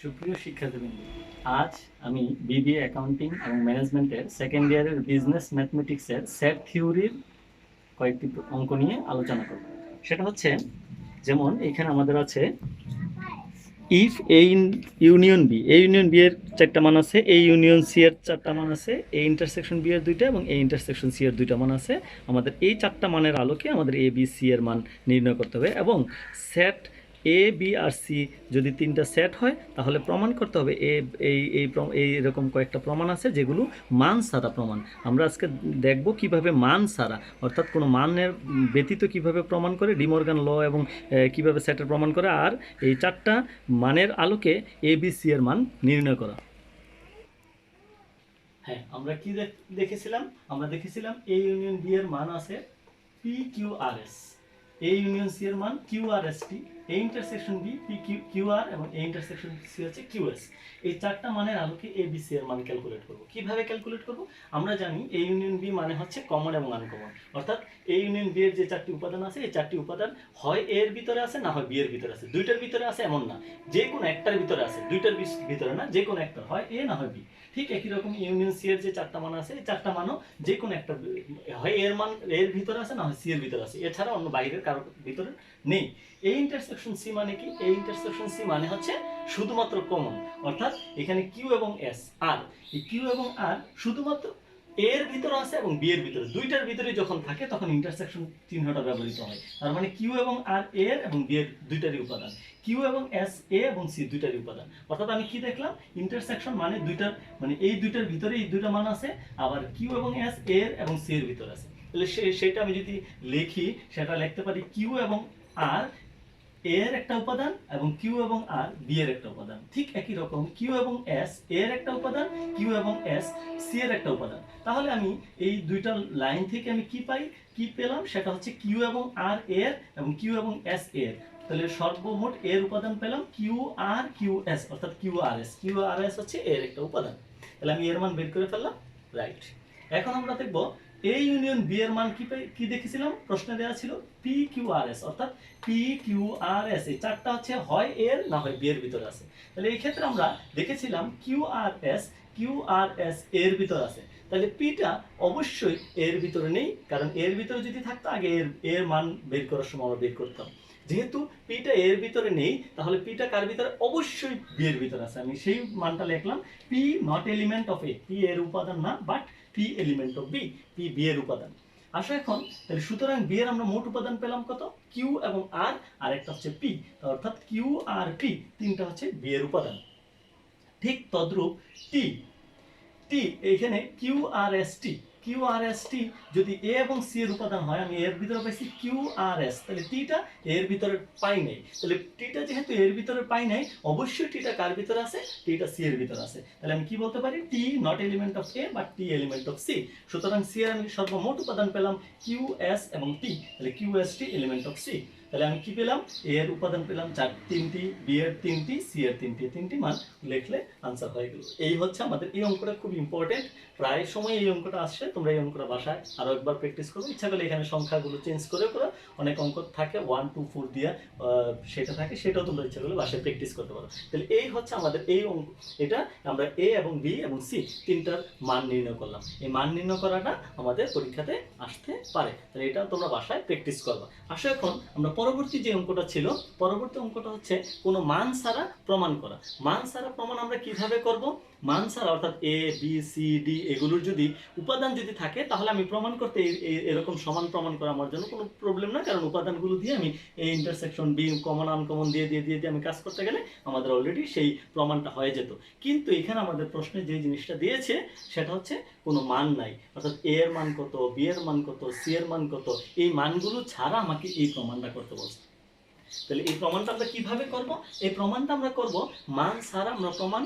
সুপ্রিয় শিক্ষার্থীবৃন্দ, আজ আমি বিবিএ অ্যাকাউন্টিং এবং ম্যানেজমেন্টের সেকেন্ড ইয়ারের বিজনেস ম্যাথমেটিক্সের সেট থিওরির কয়েকটি অঙ্ক নিয়ে আলোচনা করব। সেটা হচ্ছে, যেমন এখানে আমাদের আছে if A union B, A union B এর চারটা মান আছে, এ ইউনিয়ন সি এর চারটা মান আছে, এ ইন্টারসেকশন বি এর দুইটা এবং এ ইন্টারসেকশন সি এর দুইটা মান আছে। আমাদের এই চারটা মানের আলোকে আমাদের এ বি সি এর মান নির্ণয় করতে হবে এবং set A B R C যদি তিনটা সেট হয় তাহলে প্রমাণ করতে হবে এই এরকম কয়েকটা প্রমাণ আছে যেগুলো মান ছাড়া প্রমাণ। আমরা আজকে দেখব কিভাবে মান ছাড়া অর্থাৎ কোনো মানের ব্যতীত কিভাবে প্রমাণ করে ডিমর্গান ল এবং কিভাবে সেটের প্রমাণ করে, আর এই চারটা মানের আলোকে এ বি সি এর মান নির্ণয় করা। হ্যাঁ, আমরা কি দেখেছিলাম? আমরা দেখেছিলাম এ ইউনিয়ন বি এর মান আছে P Q R S, A union C এর মান Q R S T, A intersection B P Q R এবং এ ইন্টারসেকশন সি হচ্ছে কিউ এস। এই চারটা মানের আলোকে এ বি সি এর মান ক্যালকুলেট করব। কিভাবে ক্যালকুলেট করব? আমরা জানি এ ইউনিয়ন বি মানে হচ্ছে কমন এবং আনকমন, অর্থাৎ এ ইউনিয়ন বি এর যে চারটি উপাদান আছে এই চারটি উপাদান হয় এর ভিতরে আছে না হয় বি এর ভিতরে আছে। দুইটার ভিতরে আছে এমন না, যে কোনো একটার ভিতরে আছে, দুইটার ভিতরে না, যে কোনো একটা, হয় এ না হয় বি। ঠিক একই রকম ইউনিয়ন সি এর যে চারটা মান আছে এই চারটা মানও যে কোনো একটা, হয় এর মান এর ভিতরে আছে না হয় সি এর ভিতরে আছে, এছাড়া অন্য বাইরের কারোর ভিতরে নেই। এই ইন্টারসেকশন সি মানে কি? এই ইন্টারসেকশন সি মানে হচ্ছে শুধুমাত্র কমন, অর্থাৎ এখানে কিউ এবং এস আর, এই কিউ এবং আর শুধুমাত্র এর ভিতরে আছে এবং বি এর ভিতরে, দুইটার ভিতরে যখন থাকে তখন ইন্টারসেকশন চিহ্নটা ব্যবহৃত হয়। তার মানে কিউ এবং আর এর এবং বি এর দুইটারই উপাদান, কিউ এবং এস এ এবং সি দুইটারই উপাদান। অর্থাৎ আমি কি দেখলাম? ইন্টারসেকশন মানে দুইটার, মানে এই দুইটার ভিতরে এই দুইটা মান আছে, আবার কিউ এবং এস এর এবং সি এর ভিতরে আছে। তাহলে সেটা আমি যদি লিখি, সেটা লিখতে পারি কিউ এবং আর এর একটা উপাদান এবং কিউ এবং আর বি এর একটা উপাদান। ঠিক একই রকম কিউ এবং এস এর একটা উপাদান, কিউ এবং এস সি এর একটা উপাদান। তাহলে আমি এই দুইটা লাইন থেকে আমি কি পাই, কি পেলাম? সেটা হচ্ছে কিউ এবং আর এর এবং কিউ এবং এস এর। তাহলে সর্বমোট এর উপাদান পেলাম কিউ আর কিউ এস, অর্থাৎ Q R S. Q R S হচ্ছে এর একটা উপাদান। তাহলে আমি এর মান বের করে ফেললাম, রাইট। এখন আমরা দেখব এ ইউনিয়ন বি এর মান কি দেখেছিলাম? প্রশ্নে দেওয়া ছিল পি কিউ আর এস, অর্থাৎ পি কিউ আর এস এই চারটা হচ্ছে হয় এর না হয় বি এর ভিতরে আছে। তাহলে এই ক্ষেত্রে আমরা দেখেছিলাম কিউ আর এস এর ভিতরে আছে, তাহলে পিটা অবশ্যই এর ভিতরে নেই, কারণ এর ভিতরে যদি থাকতো আগে এর মান বের করার সময় আমরা বের করতাম। যেহেতু পিটা এর ভিতরে নেই, তাহলে পিটা কার ভিতরে? অবশ্যই বি এর ভিতরে আছে। আমি সেই মানটা লিখলাম, P not element of A, P এর উপাদান না, but P element of B, P B এর উপাদান। আসো এখন তাহলে সুতরাং বি এর আমরা মোট উপাদান পেলাম কত? কিউ এবং আর, আর একটা হচ্ছে পি, অর্থাৎ কিউ আর পি তিনটা হচ্ছে বি এর উপাদান। ঠিক তদ্রূপ টি, টি এখানে কিউ আর এস টি, কিউ আর এস টি যদি এ এবং সি এর উপাদান হয়, আমি এর ভিতরে পাইছি কিউ আর এস, তাহলে টিটা এর ভিতরে পাই নাই। তাহলে টিটা যেহেতু এর ভিতরে পাই নাই, অবশ্যই টিটা কার ভিতরে আছে? টিটা সি এর ভিতরে আছে। তাহলে আমি কি বলতে পারি? T not element of A but T element of C. সুতরাং সি এর আমি সর্বমোট উপাদান পেলাম কিউ এস এবং টি, তাহলে Q S T element of C. তাহলে আমি কি পেলাম? এ এর উপাদান পেলাম তিনটি, বি এর তিনটি, সি এর তিনটি, তিনটি মান লিখলে আনসার হয়ে গেল। এই হচ্ছে আমাদের এই অঙ্কটা, খুব ইম্পর্টেন্ট। প্রায় সময় এই অঙ্কটা আসছে, তোমরা এই অঙ্কটা বাসায় আরো একবার প্র্যাকটিস করো। ইচ্ছা করলে এখানে সংখ্যাগুলো চেঞ্জ করে অনেক অঙ্ক থাকে 1 2 4 দিয়ে সেটা থাকে, সেটাও তোমরা ইচ্ছা করলে বাসায় প্র্যাকটিস করতে পারো। তাহলে এই হচ্ছে আমাদের এই অঙ্ক, এটা আমরা এ এবং বি এবং সি তিনটার মান নির্ণয় করলাম। এই মান নির্ণয় করাটা আমাদের পরীক্ষাতে আসতে পারে, তাহলে এটা তোমরা বাসায় প্র্যাকটিস করবা। আসো এখন আমরা পরবর্তী যে অঙ্কটা ছিল, পরবর্তী অঙ্কটা হচ্ছে কোনো মান ছাড়া প্রমাণ করা। মান ছাড়া প্রমাণ আমরা কিভাবে করব? মান ছাড়া অর্থাৎ এ বি সি ডি এগুলোর যদি উপাদান যদি থাকে, তাহলে আমি প্রমাণ করতে এরকম সমান প্রমাণ করা আমার জন্য কোনো প্রবলেম না, কারণ উপাদানগুলো দিয়ে আমি এই ইন্টারসেকশন বি কমন আনকমন দিয়ে দিয়ে দিয়ে দিয়ে আমি কাজ করতে গেলে আমাদের অলরেডি সেই প্রমাণটা হয়ে যেত। কিন্তু এখানে আমাদের প্রশ্নে যে জিনিসটা দিয়েছে সেটা হচ্ছে কোনো মান নাই, অর্থাৎ এ এর মান কত, বি এর মান কত, সি এর মান কত, এই মানগুলো ছাড়া আমাকে এই প্রমাণটা করতে বলছে। তাহলে এই প্রমাণটা আমরা কিভাবে করব? এই প্রমাণটা আমরা করব মান ছাড়া আমরা প্রমাণ।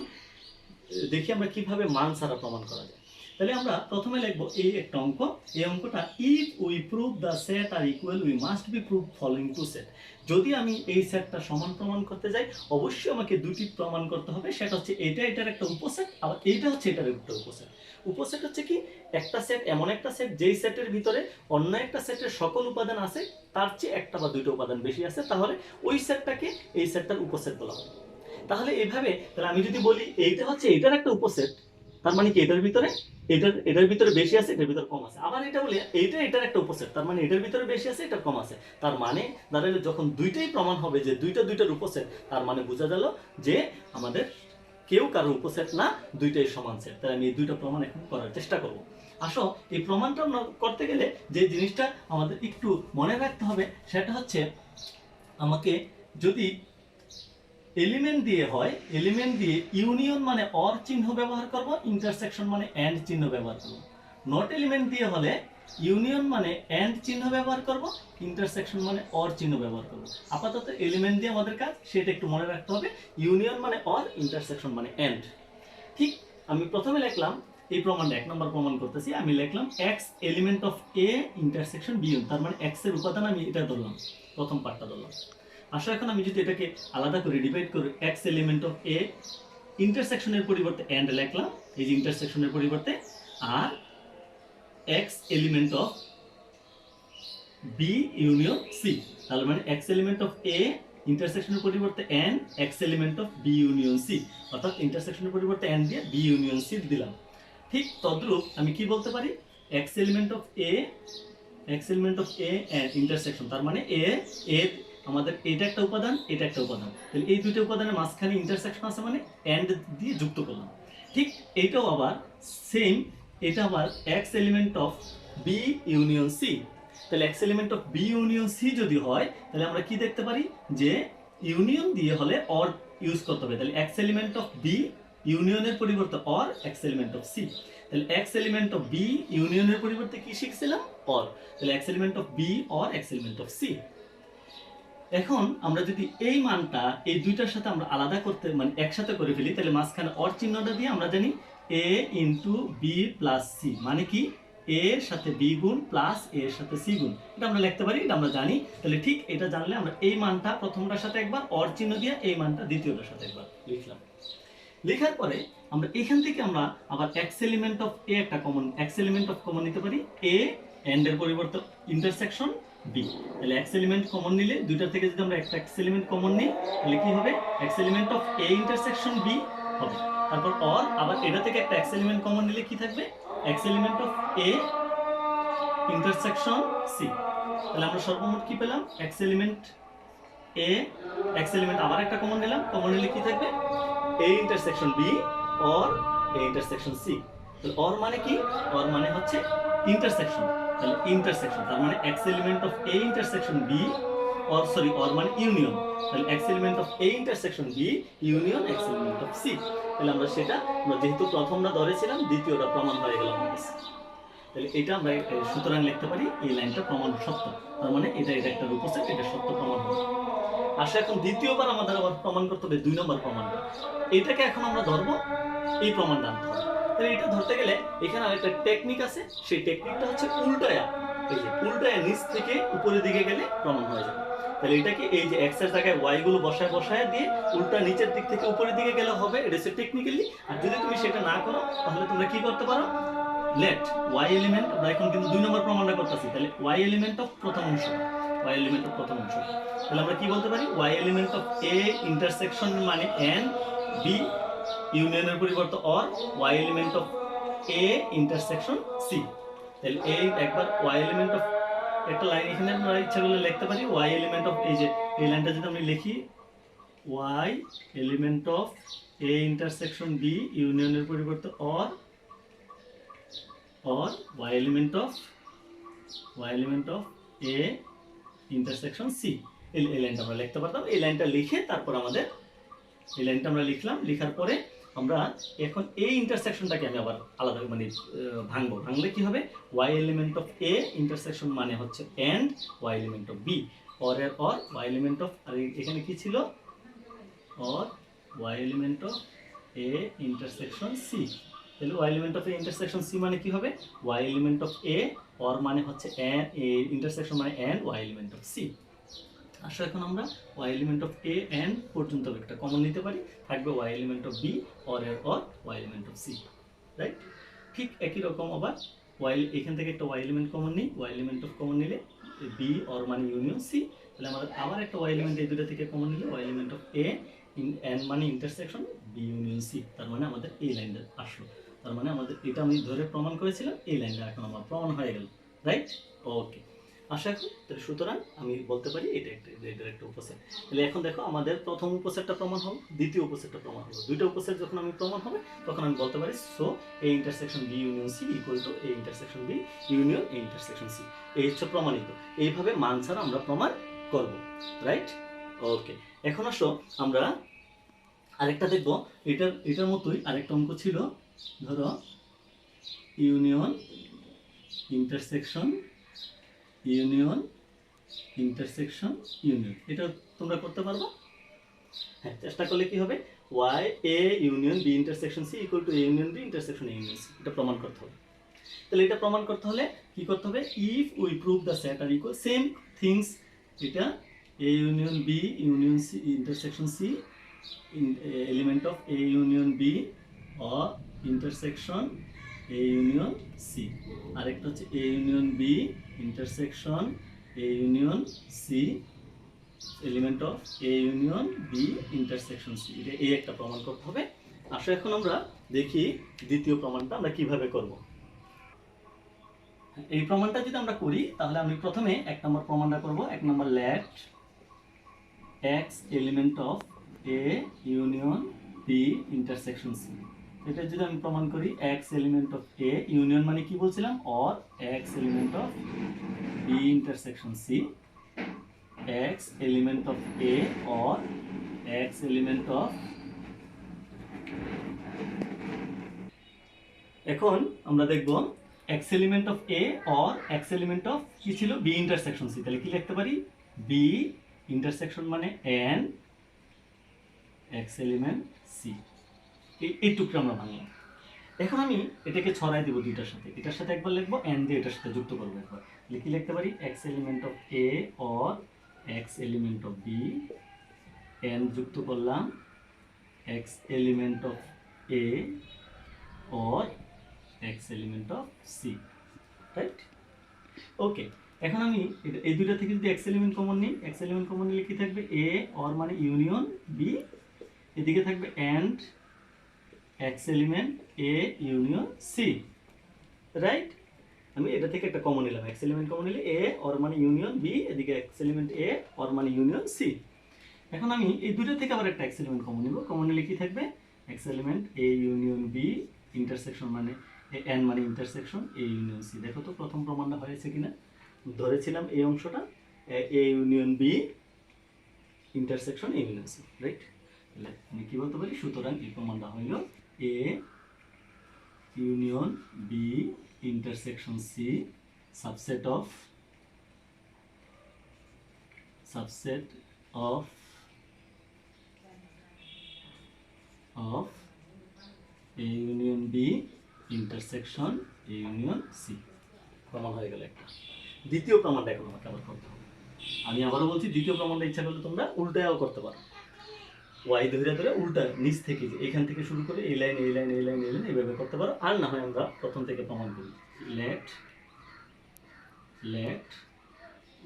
দেখি আমরা কিভাবে মান ছাড়া প্রমাণ করা যায়। তাহলে আমরা প্রথমে লিখব এই একটা অঙ্ক, এই অঙ্কটা if we prove the set are equal we must be prove following two set. যদি আমি এই সেটটা সমান প্রমাণ করতে যাই, অবশ্যই আমাকে দুটি প্রমাণ করতে হবে। সেটা হচ্ছে এটা এটার একটা উপসেট, আবার এইটা হচ্ছে এটার একটা উপসেট। উপসেট হচ্ছে কি? একটা সেট এমন একটা সেট যেই সেটের ভিতরে অন্য একটা সেটের সকল উপাদান আছে, তার চেয়ে একটা বা দুটো উপাদান বেশি আছে, তাহলে ওই সেটটাকে এই সেটটার উপসেট বলা হয়। তাহলে এইভাবে তাহলে আমি যদি বলি এইটা হচ্ছে এটার একটা উপসেট, তার মানে কি এটার ভিতরে এটার ভিতরে বেশি আছে, এটার ভিতরে কম আছে। আবার এটা বলি এইটা এটার একটা উপসেট, তার মানে এটার ভিতরে বেশি আছে, এটার কম আছে। তার মানে দাঁড়ালে যখন দুইটাই প্রমাণ হবে যে দুইটার উপসেট, তার মানে বোঝা গেল যে আমাদের কেউ কারো উপসেট না, দুইটাই সমান সেট। তাহলে আমি এই দুইটা প্রমাণ এখন করার চেষ্টা করব। আসো এই প্রমাণটা আমরা করতে গেলে যে জিনিসটা আমাদের একটু মনে রাখতে হবে সেটা হচ্ছে, আমাকে যদি এলিমেন্ট দিয়ে হয়, এলিমেন্ট দিয়ে ইউনিয়ন মানে অর চিহ্ন ব্যবহার করব, ইন্টারসেকশন মানে এন্ড চিহ্ন ব্যবহার করব। নট এলিমেন্ট দিয়ে হলে ইউনিয়ন মানে এন্ড চিহ্ন ব্যবহার করব, ইন্টারসেকশন মানে অর চিহ্ন ব্যবহার করব। আপাতত এলিমেন্ট দিয়ে আমাদের কাজ, সেটা একটু মনে রাখতে হবে। ইউনিয়ন মানে অর, ইন্টারসেকশন মানে এন্ড। ঠিক আমি প্রথমে লিখলাম এই প্রমাণটা, 1 নম্বর প্রমাণ করতেছি। আমি লিখলাম X element of A intersection B, তার মানে এক্স এর উপাদান আমি এটা ধরলাম, প্রথম পার্টটা ধরলাম। আসলে এখন আমি যদি এটাকে আলাদা করে ডিভাইড করি, এক্স এলিমেন্ট অফ এ ইন্টারসেকশনের পরিবর্তে এন্ড লিখলাম, এই যে ইন্টারসেকশনের পরিবর্তে, আর X element of B union C, তাহলে মানে এক্স এলিমেন্ট অফ এ ইন্টারসেকশনের পরিবর্তে and X element of B union C, অর্থাৎ ইন্টারসেকশনের পরিবর্তে এন্ড দিয়ে বি ইউনিয়ন সি দিলাম। ঠিক তদ্রূপ আমি কি বলতে পারি, X element of A and intersection, তার মানে এ আমাদের এটা একটা উপাদান, এটা একটা উপাদান, তাহলে এই দুটো উপাদানের মাঝখানে ইন্টারসেকশন আছে মানে এন্ড দিয়ে যুক্ত করলাম। ঠিক এইটাও আবার সেম, এটা আবার X element of B union C, তাহলে X element of B union C যদি হয়, তাহলে আমরা কি দেখতে পারি যে ইউনিয়ন দিয়ে হলে অর ইউজ করতে হবে। তাহলে এক্স এলিমেন্ট অফ বি ইউনিয়নের পরিবর্তে or X element of C, তাহলে এক্স এলিমেন্ট অফ বি ইউনিয়নের পরিবর্তে কি শিখছিলাম, অর, তাহলে X element of B or X element of C. এখন আমরা যদি এই মানটা এই দুইটার সাথে আমরা আলাদা করতে মানে একসাথে করে ফেলি, তাহলে মাঝখানে অর চিহ্নটা দিয়ে আমরা জানি a into B plus C, মানে কি a এর সাথে b গুণ প্লাস a এর সাথে c গুণ, এটা আমরা লিখতে পারি, এটা আমরা জানি। তাহলে ঠিক এটা জানলে আমরা এই মানটা প্রথমটার সাথে একবার অর চিহ্ন দিয়ে এই মানটা দ্বিতীয়টার সাথে একবার লিখলাম। লেখার পরে আমরা এখান থেকে আমরা আবার এক্স এলিমেন্ট অফ এ একটা common, x element of common নিতে পারি, এ এন্ড এর পরিবর্তে ইন্টারসেকশন বি, তাহলে এক্স এলিমেন্ট কমন নিলে দুইটা থেকে যদি আমরা একটা এক্স এলিমেন্ট কমন নিই, তাহলে কি হবে, X element of A intersection B হবে। তারপর অর আবার এটা থেকে একটা এক্স এলিমেন্ট কমন নিলে কি থাকবে, X element of A intersection C, তাহলে আমরা সর্বমোট কি পেলাম, X element A, X element আবার একটা কমন নিলাম, কমন নিলে কি থাকবে, A intersection B or A intersection C, তাহলে or মানে কি, or মানে হচ্ছে ইন্টারসেকশন, তাহলে ইন্টারসেকশন তার মানে x element of A intersection B or sorry or মানে ইউনিয়ন, তাহলে x element of A intersection B union x element of C, তাহলে আমরা সেটা আমরা যেহেতু প্রথমটা ধরেছিলাম দ্বিতীয়টা প্রমাণ হয়ে গেল আমাদের কাছে। তাহলে এটা আমরা সুতরাং লিখতে পারি এই লাইনটা প্রমাণ সত্য, তার মানে এটা একটা রূপসেট, এটা সত্য প্রমাণ হবে। আসলে এখন দ্বিতীয়বার আমাদের আবার প্রমাণ করতে হবে 2 নম্বর প্রমাণটা, এটাকে এখন আমরা ধরবো, এই প্রমাণটা আনতে হবে। তাহলে এটা ধরতে গেলে এখানে আরেকটা টেকনিক আছে, সেই টেকনিকটা হচ্ছে উল্টায়া, এই যে উল্টায়া নিচ থেকে উপরের দিকে গেলে প্রমাণ হয়ে যাবে। তাহলে এটাকে এই যে x এর জায়গায় y গুলো বসায় দিয়ে উল্টা নিচের দিক থেকে উপরের দিকে গেলে হবে, এটা হচ্ছে টেকনিক্যালি। আর যদি তুমি সেটা না করো তাহলে তোমরা কি করতে পারো, লেট y এলিমেন্ট, আমরা এখন কিন্তু 2 নম্বর প্রমাণটা করতেছি, তাহলে y এলিমেন্ট অফ প্রথম অংশ, y এলিমেন্ট অফ প্রথম অংশ, তাহলে আমরা কি বলতে পারি, y element of a intersection মানে n, b ইউনিয়নের পরিবর্তে or y element of a intersection c, তাহলে এই একবার y এলিমেন্ট অফ একটা লাইন এখানে আমরা ইচ্ছা করলে লিখতে পারি, y এলিমেন্ট অফ এই যে এই লাইনটা যদি আমরা লিখি, y element of a intersection b ইউনিয়নের পরিবর্তে or y element of a intersection c, এই লাইনটা আমরা লিখতে পারতাম। এই লাইনটা লিখে তারপর আমাদের এই লাইনটা আমরা লিখলাম, লেখার পরে আমরা এখন এই ইন্টারসেকশনটাকে আমি আবার আলাদা মানে ভাঙলে কি হবে, y element of a intersection মানে হচ্ছে and y element of b, or এর অর y এলিমেন্ট অফ, আর এখানে কি ছিল, or y element of a intersection c, তাহলে y element of a intersection c মানে কি হবে, y element of a or মানে হচ্ছে ইন্টারসেকশন মানে and y element of c। আসলে এখন আমরা y element of a and পর্যন্ত একটা কমন নিতে পারি, থাকবে y element of b or এর or y element of c, right. ঠিক একই রকম আবার y এখান থেকে একটা y এলিমেন্ট কমন নিই, y এলিমেন্ট অফ কমন নিলে b অর মানে ইউনিয়ন c, তাহলে আমাদের আবার একটা y এলিমেন্ট এই দুটো থেকে কমন নিলে y element of a N মানে ইন্টারসেকশন বি ইউনিয়ন সি, তার মানে আমাদের এই লাইনটা আসলো, তার মানে আমাদের এটা আমি ধরে প্রমাণ করেছিলাম, এই লাইনটা এখন আমার প্রমাণ হয়ে গেল, রাইট? ওকে, আশা করি তাহলে সুতরাং আমি বলতে পারি এটা এটার একটা উপসেট। তাহলে এখন দেখো আমাদের প্রথম উপসেটটা প্রমাণ হলো, দ্বিতীয় উপসেটটা প্রমাণ হলো, দুইটা উপসেট যখন আমি প্রমাণ হবে তখন আমি বলতে পারি so A intersection B union C equal to A intersection B union A intersection C. এই হচ্ছে প্রমাণিত। এইভাবে মান ছাড়া আমরা প্রমাণ করব, রাইট? ওকে, এখন আসো আমরা আরেকটা দেখব, এটার মতোই আরেকটা অঙ্ক ছিল, ধরো union intersection union intersection union, এটা তোমরা করতে পারবা? হ্যাঁ, চেষ্টা করলে কি হবে, Y A union B intersection C equal to A union B intersection A union C, এটা প্রমাণ করতে হবে। তাহলে এটা প্রমাণ করতে হলে কি করতে হবে, if we prove the set are equal same things, এটা A union B union C intersection C element of A union B or intersection A union C, আরেকটা হচ্ছে A union B intersection A union C element of A union B intersection C, এটা এই একটা প্রমাণ করতে হবে। আসলে এখন আমরা দেখি দ্বিতীয় প্রমাণটা আমরা কিভাবে করব। এই প্রমাণটা যদি আমরা করি তাহলে আমি প্রথমে এক নম্বর প্রমাণটা করব, এক নম্বর let X element of A union B intersection C, এটা যদি আমি প্রমাণ করি X element of A union মানে কি বলছিলাম, or X element of B intersection C, X element of A or X element of, এখন আমরা দেখব X element of A or X element of কি ছিল, বি ইন্টারসেকশন সি, তাহলে কি লিখতে পারি, বি ইন্টারসেকশন মানে এন এক্স এলিমেন্ট সি, এইটুকু আমরা ভাঙলাম। এখন আমি এটাকে ছড়াই দেবো দুইটার সাথে, এটার সাথে একবার লিখবো, এন দিয়ে এটার সাথে যুক্ত করবো একবার, কি লিখতে পারি, X element of A or X element of B, and যুক্ত করলাম X element of A or X element of C, right? Okay, এখন আমি এই দুইটা থেকে যদি এক্স এলিমেন্ট কমন নিই, এক্স এলিমেন্ট কমন নিলে কি থাকবে, এ অর মানে ইউনিয়ন বি, এদিকে থাকবে and X element A union C, right? আমি এটা থেকে একটা কমন নিলাম, এক্স এলিমেন্ট কমন নিলে এ অর মানে ইউনিয়ন বি, এদিকে এক্স এলিমেন্ট এ অর মানে ইউনিয়ন সি। এখন আমি এই দুটো থেকে আবার একটা এক্স এলিমেন্ট কমন নিব, কমন নিলে কি থাকবে, X element A union B intersection মানে এন মানে ইন্টারসেকশন এ ইউনিয়ন সি। দেখো তো প্রথম প্রমাণটা হয়েছে কিনা, ধরেছিলাম এই অংশটা A union B intersection A union C, right? তাহলে আমি কি বলতে পারি, সুতরাং এই প্রমাণটা হইল A union B intersection C subset of A union B intersection A union C, প্রমাণ হয়ে গেল একটা। দ্বিতীয় প্রমাণটা এখন আমাকে আবার করতে হবে, আমি আবারও বলছি দ্বিতীয় প্রমাণটা ইচ্ছা করলে তোমরা উল্টাও করতে পারো, ওয়াই ধরে ধরে উল্টা নিচ থেকে, যে এখান থেকে শুরু করে এই লাইন এই লাইন এই লাইন এই লাইন এইভাবে করতে পারো, আর না হয় আমরা প্রথম থেকে প্রমাণ করি, লেট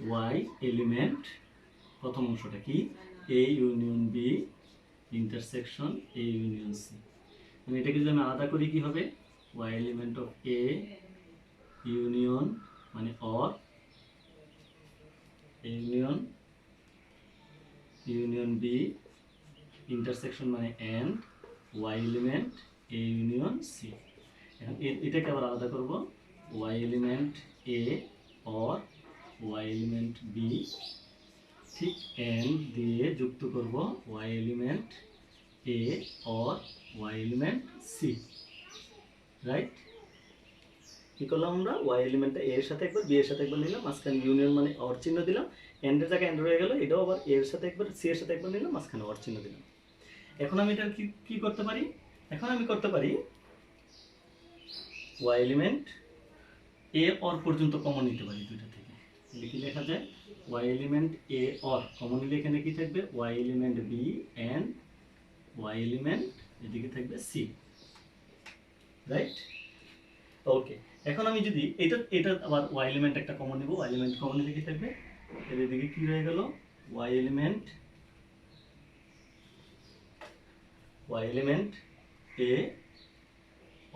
ওয়াই এলিমেন্ট, প্রথম অংশটা কি, A union B intersection A union C, মানে এটাকে যদি আমি আলাদা করি কি হবে, Y element of A union মানে অর ইউনিয়ন বি ইন্টারসেকশন মানে and Y element A union C. এখন এটাকে আবার আলাদা করব, Y element A or Y element B, ঠিক এন্ড দিয়ে যুক্ত করব Y element A or Y element C, right? কি করলাম আমরা, ওয়াই এলিমেন্টটা এর সাথে একবার বি এর সাথে একবার নিলাম, মাঝখানে ইউনিয়ন মানে অর চিহ্ন দিলাম, এন্ডের জায়গায় এন্ড রয়ে গেল, এটাও আবার এর সাথে একবার সি এর সাথে একবার নিলাম, মাঝখানে অর চিহ্ন দিলাম। এখন আমি এটা কি করতে পারি, এখন আমি করতে পারি ওয়াই এলিমেন্ট এ অর পর্যন্ত কমন নিতে পারি দুইটা থেকে, কি লেখা যায়, Y element A or common নিলে এখানে কি থাকবে, Y element B and Y element এদিকে থাকবে সি, রাইট? ওকে, এখন আমি যদি এটা আবার ওয়াই এলিমেন্ট একটা কমন নিব, ওয়াই এলিমেন্ট কমন নিলে কি থাকবে, এর এদিকে কি রয়ে গেল, Y element y element a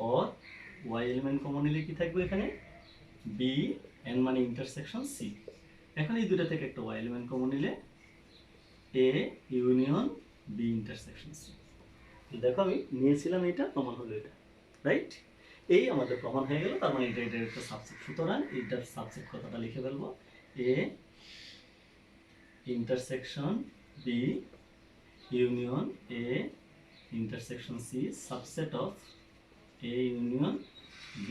or y element common নিলে কি থাকবে এখানে b n মানে ইন্টারসেকশন c। এখন এই দুটো থেকে একটা y এলিমেন্ট কমন নিলে a union b intersection c। দেখো আমি নিয়েছিলাম এটা, প্রমাণ হলো এটা, রাইট? এই আমাদের প্রমাণ হয়ে গেল। তার মানে এটা একটা সাবসেট। সুতরাং এটার সাবসেট কথাটা লিখে ফেলবো, a intersection b union a intersection c subset of a union b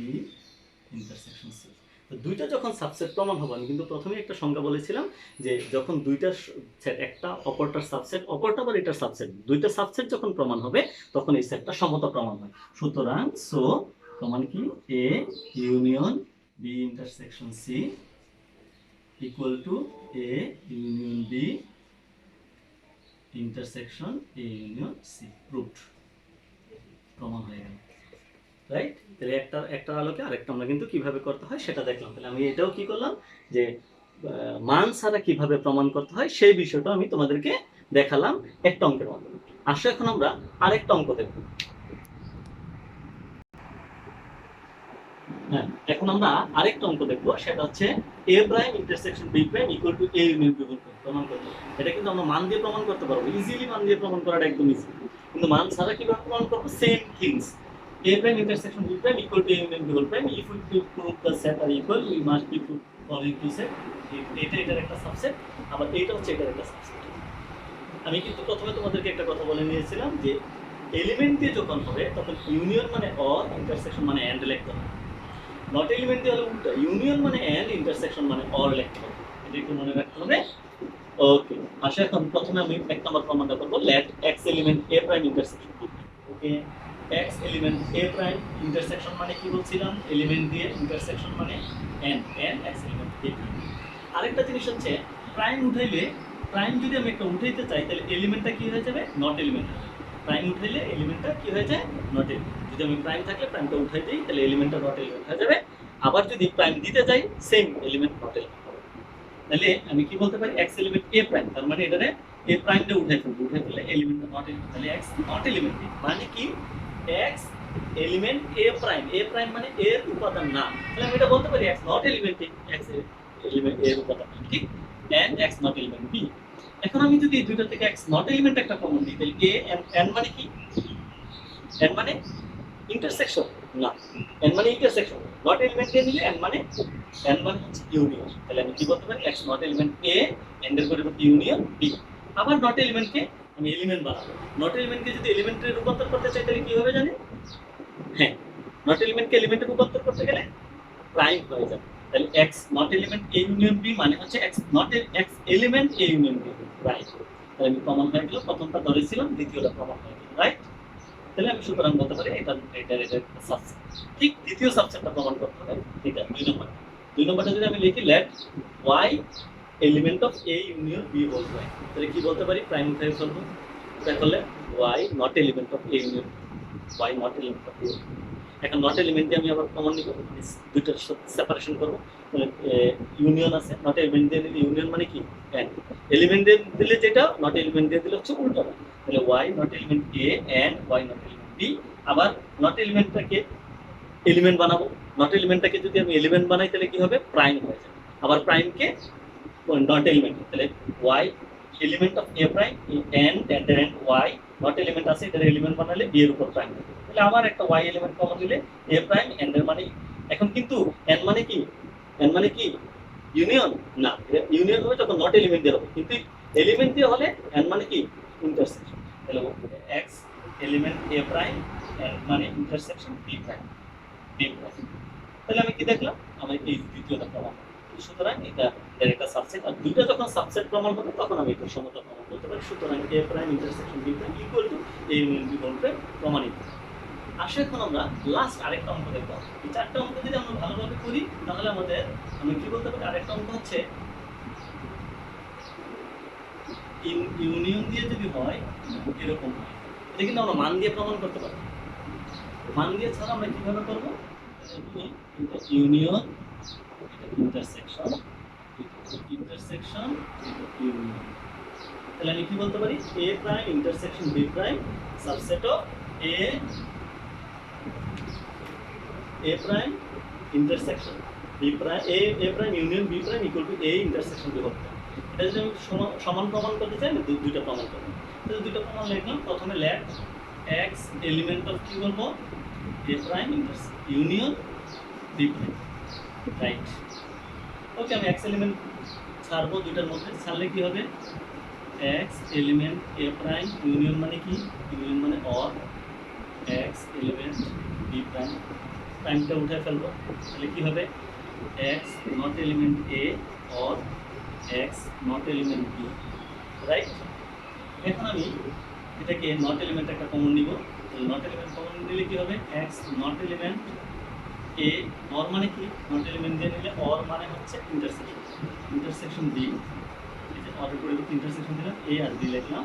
intersection c। তো দুইটা যখন সাবসেট প্রমাণ হবে, আমি কিন্তু প্রথমে একটা সংজ্ঞা বলেছিলাম যে যখন দুইটা সেট, একটা অপরটার সাবসেট, অপরটা আবার এটার সাবসেট, দুইটা সাবসেট যখন প্রমাণ হবে তখন এই সেটটা সমতা প্রমাণ হয়। সুতরাং সো প্রমাণ কি, a union b intersection c equal to a union b intersection a union c। Proved, প্রমাণ হয়ে গেল, রাইট? তাহলে একটা আলোকে আরেকটা আমরা কিন্তু কিভাবে করতে হয় সেটা দেখলাম। তাহলে আমি এটাও কি করলাম যে মান ছাড়া কিভাবে প্রমাণ করতে হয় সেই বিষয়টা আমি তোমাদেরকে দেখালাম একটা অঙ্কের মাধ্যমে। আসলে এখন আমরা আরেকটা অঙ্ক দেখব। হ্যাঁ, এখন আমরা আরেকটা অঙ্ক দেখব, সেটা হচ্ছে a prime intersection b prime equal to a union b প্রমাণ করতে। এটা কিন্তু আমরা মান দিয়ে প্রমাণ করতে পারবো, ইজিলি মান দিয়ে প্রমাণ করাটা একদম ইজি। কিন্তু মান ছাড়া কিভাবে প্রমাণ করব, same things, a prime intersection b prime equal to a union b whole prime. If we prove the set are equal, we must be following two set. এটা এটার একটা সাবসেট, আবার এইটা হচ্ছে এটার একটা সাবসেট। আমি কিন্তু প্রথমে তোমাদেরকে একটা কথা বলে নিয়েছিলাম যে এলিমেন্ট দিয়ে যখন হবে তখন ইউনিয়ন মানে অর, ইন্টারসেকশন মানে এন্ড লিখতে হবে। নট এলিমেন্ট দিয়ে হলে উল্টা, ইউনিয়ন মানে এন্ড, ইন্টারসেকশন মানে অর লিখতে হবে। এটা একটু মনে রাখতে হবে। ওকে, আসলে এখন প্রথমে আমি এক নম্বর প্রমাণটা করব, let X element a prime intersection b। Okay, x element a prime intersection মানে কি বলছিলাম, এলিমেন্ট দিয়ে, ইন্টারসেকশন মানে n x element a prime. আরেকটা জিনিস হচ্ছে প্রাইম উঠাইলে, প্রাইম যদি আমি একটা উঠাইতে চাই তাহলে এলিমেন্টটা কি হয়ে যাবে, নট এলিমেন্ট। প্রাইম উঠাইলে এলিমেন্টটা কি হয়ে যায়, নট এলিমেন্ট। যদি আমি প্রাইম থাকলে প্রাইমটা উঠাই দিই তাহলে এলিমেন্টটা নট এলিমেন্ট হয়ে যাবে। আবার যদি প্রাইম দিতে যাই সেম এলিমেন্ট নট এলিমেন্ট। তাহলে আমি কি বলতে পারি, x এলিমেন্ট a প্রাইম, তার মানে এটারে a প্রাইমটা উঠাই ফেলবো, উঠাই ফেললে এলিমেন্টটা নট এলিমেন্ট। তাহলে x নট এলিমেন্ট মানে কি, x element a prime, a prime মানে a এর উপাদান না। তাহলে আমি এটা বলতে পারি x not element x element a এর উপাদান, ঠিক? and x not element b। এখন আমি যদি এই দুইটা থেকে x নট এলিমেন্ট একটা কমন দিই তাহলে a n মানে কি, n মানে ইন্টারসেকশন না, n মানে ইন্টারসেকশন, নট এলিমেন্ট দিয়ে নিলে n মানে হচ্ছে ইউনিয়ন। তাহলে আমি কি বলতে পারি, x not element a, n এর পরিবর্তে ইউনিয়ন b। আবার নট এলিমেন্টকে আমি এলিমেন্ট বানাবো, নট এলিমেন্টকে যদি এলিমেন্টে রূপান্তর করতে চাই তাহলে কি হবে জানেন? হ্যাঁ, নট এলিমেন্টকে এলিমেন্টে রূপান্তর করতে গেলে প্রাইম হয়ে যাবে। তাহলে x not element a union b মানে হচ্ছে x element a union b, right? তাহলে আমি প্রমাণ হয়ে গেল, প্রথমটা ধরেছিলাম, দ্বিতীয়টা প্রমাণ হয়ে গেল, রাইট? তাহলে আমি সুতরাং বলতে পারি এটা সাবসেট। ঠিক দ্বিতীয় সাবসেটটা প্রমাণ করতে হবে, এটা 2 নম্বর। 2 নম্বরটা যদি আমি লিখি, let y element of a union b whole prime. তাহলে কি বলতে পারি, প্রাইম উঠাই ফেলবো, উঠাই ফেললে y not element of a union y not element of a। এখন নট এলিমেন্ট দিয়ে আমি আবার কমন নিব, দুইটা সেপারেশন করব। ইউনিয়ন আছে, নট এলিমেন্ট দিয়ে দিলে ইউনিয়ন মানে কি, n এলিমেন্ট দিয়ে দিলে যেটা, নট এলিমেন্ট দিয়ে দিলে হচ্ছে উল্টোটা। তাহলে y not element a and y not element b। আবার নট এলিমেন্টটাকে এলিমেন্ট বানাবো, নট এলিমেন্টটাকে যদি আমি এলিমেন্ট বানাই তাহলে কি হবে, প্রাইম হয়ে যাবে। আবার প্রাইমকে নট এলিমেন্ট, তাহলে y element of a prime and y not element আছে, এটার এলিমেন্ট বানালে b এর উপর প্রাইম হবে। তাহলে আবার একটা y এলিমেন্ট কমন দিলে a প্রাইম n এর মানে, এখন কিন্তু n মানে কি, n মানে কি ইউনিয়ন না, ইউনিয়ন হবে যখন নট এলিমেন্ট দিয়ে হবে, কিন্তু এলিমেন্ট দিয়ে হলে n মানে কি ইন্টারসেকশন। তাহলে x element a prime n মানে intersection b prime, b prime. তাহলে আমি কি দেখলাম, আমি এই দ্বিতীয়টা প্রমাণ। সুতরাং এটা একটা সাবসেট, আর দুইটা যখন সাবসেট প্রমাণ হবে তখন আমি এটা সমতা প্রমাণ করতে পারি। সুতরাং a prime intersection b prime equal to a union b whole prime প্রমাণিত। আসে এখন আমরা লাস্ট আরেকটা অঙ্ক দেখব। এই চারটা অঙ্ক যদি আমরা ভালোভাবে করি তাহলে আমাদের, আমি কি বলতে পারি, আরেকটা অঙ্ক হচ্ছে ইউনিয়ন দিয়ে যদি হয় এরকম হয়, এটা কিন্তু আমরা মান দিয়ে প্রমাণ করতে পারি। মান দিয়ে ছাড়া আমরা কিভাবে করব, ইউনিয়ন ইন্টারসেকশন ইউনিয়ন। তাহলে আমি কি বলতে পারি, A prime intersection B prime subset of A prime intersection B prime A prime union B prime equal to A intersection B হবে। এটা যদি আমি সমান প্রমাণ করতে চাই না, দুইটা প্রমাণ করব। তাহলে দুইটা প্রমাণ লিখলাম। প্রথমে লেট এক্স এলিমেন্ট অফ কি বলবো, A prime union B prime, right. Okay, আমি এক্স এলিমেন্ট ছাড়বো দুইটার মধ্যে, ছাড়লে কি হবে, X element A prime union মানে কি, ইউনিয়ন মানে or X element B prime, প্রাইমটা উঠে ফেলবো, তাহলে কি হবে, X not element A or X not element B, right. এখন আমি এটাকে নট এলিমেন্ট একটা কমন নিব, নট এলিমেন্ট কমন নিলে কি হবে, X not element A or মানে কি, নট এলিমেন্ট দিয়ে নিলে অর মানে হচ্ছে ইন্টারসেকশন বি, অরের পরিবর্তে ইন্টারসেকশন দিলাম, এ আর বি লিখলাম।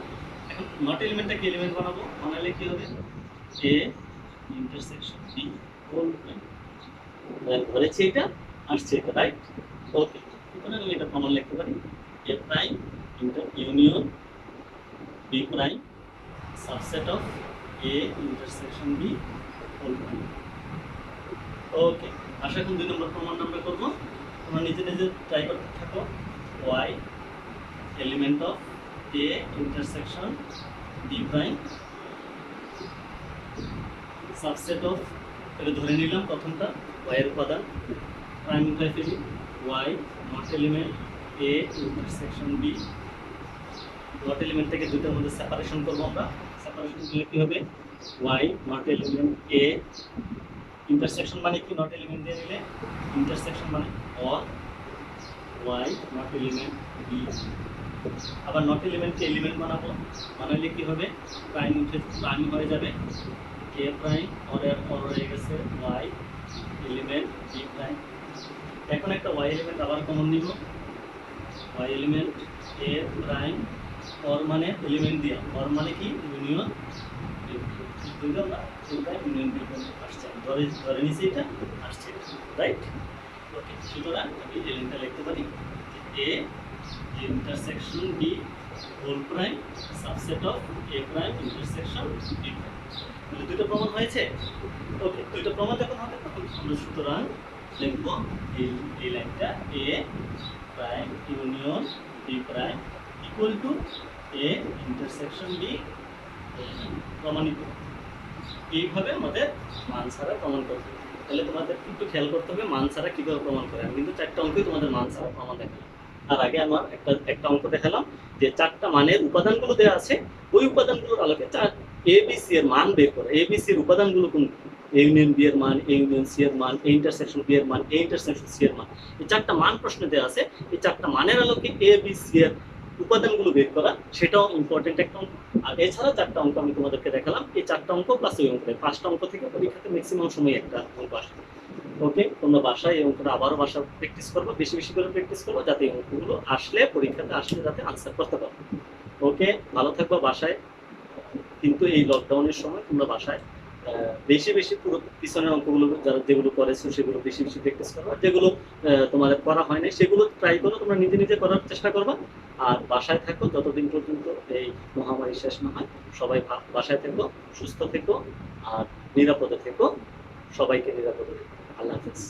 এখন নট এলিমেন্টটাকে এলিমেন্ট বানাবো, বানালে কি হবে, A intersection B whole prime, ধরেছি এটা, আসছে এটা, রাইট। ওকে, এখন আমি এটা প্রমাণ লিখতে পারি, A prime union B prime subset of A intersection B whole prime. Okay, আশা করি 2 নম্বর প্রমাণ আমরা করব। তোমরা নিজে নিজে ট্রাই করতে থাকো। Y element of A intersection B prime subset of, এটা ধরে নিলাম প্রথমটা ওয়াই এর উপাদান, প্রাইম উঠাই ফেলি, Y not element A intersection B, not element থেকে দুটোর মধ্যে সেপারেশন করবো আমরা, সেপারেশন করলে কি হবে, Y not element A intersection মানে কি, নট এলিমেন্ট দিয়ে নিলে ইন্টারসেকশন মানে or Y not element B, আবার নট এলিমেন্টকে এলিমেন্ট বানাবো, বানালে কি হবে, প্রাইম উঠে প্রাইম হয়ে যাবে, এ প্রাইম অর হয়ে গেছে ওয়াই এলিমেন্ট বি প্রাইম। এখন একটা ওয়াই এলিমেন্ট আবার কমন নিব, Y element A prime or মানে এলিমেন্ট দিয়া, অর মানে কি ইউনিয়ন ইউনিয়ন বি প্রাইম আসছে, ধরে নিচে এটা আসছে, রাইট। ওকে, সুতরাং আমি এলিমেন্টটা লিখতে পারি, A intersection B whole prime subset of A prime intersection B prime. দুটো প্রমাণ হয়েছে। ওকে, দুটো প্রমাণ যখন হবে তখন আমরা সুতরাং লিখবো এই লাইনটা, A prime union B prime equal to A intersection B প্রমাণিত। এইভাবে আমাদের মান ছাড়া প্রমাণ করতে হবে। তাহলে তোমাদের একটু খেয়াল করতে হবে মান ছাড়া কিভাবে প্রমাণ করে। আমি কিন্তু 4টা অঙ্কই তোমাদের মান ছাড়া প্রমাণ দেখালাম। তার আগে আমার একটা অঙ্ক দেখালাম যে 4টা মানের উপাদানগুলো দেওয়া আছে, ওই উপাদানগুলোর আলোকে এ বি সি এর মান বের করা। এ বি সি এর উপাদানগুলো কোন, এ ইউনিয়ন বি এর মান, এ ইউনিয়ন সি এর মান, এ ইন্টারসেকশন বি এর মান, এ ইন্টারসেকশন সি এর মান, এই 4টা মান প্রশ্নে দেওয়া আছে। এই 4টা মানের আলোকে এ বি সি এর উপাদানগুলো বের করা, সেটাও ইম্পর্টেন্ট একটা অঙ্ক। আর এছাড়া 4টা অঙ্ক আমি তোমাদেরকে দেখালাম, এই 4টা অঙ্ক প্লাস ওই অঙ্ক, 5টা অঙ্ক থেকে পরীক্ষাতে ম্যাক্সিমাম সময় একটা অঙ্ক আসে। ওকে, তোমরা বাসায় এই অঙ্কটা আবারও বাসা প্র্যাকটিস করবো, বেশি বেশি করে প্র্যাকটিস করবো, যাতে এই অঙ্কগুলো আসলে পরীক্ষাতে আসলে যাতে আনসার করতে পারো। ওকে, ভালো থাকবো বাসায়। কিন্তু এই লকডাউনের সময় তোমরা বাসায় বেশি বেশি পুরো পিছনের অঙ্কগুলো যেগুলো করেছো সেগুলো বেশি বেশি প্র্যাকটিস করো, যেগুলো তোমাদের করা হয় না সেগুলো ট্রাই করো, তোমরা নিজে নিজে করার চেষ্টা করবা। আর বাসায় থাকো যতদিন পর্যন্ত এই মহামারী শেষ না হয়। সবাই বাসায় থেকো, সুস্থ থেকো আর নিরাপদে থেকো। সবাইকে নিরাপদে থেকো। আল্লাহ হাফেজ।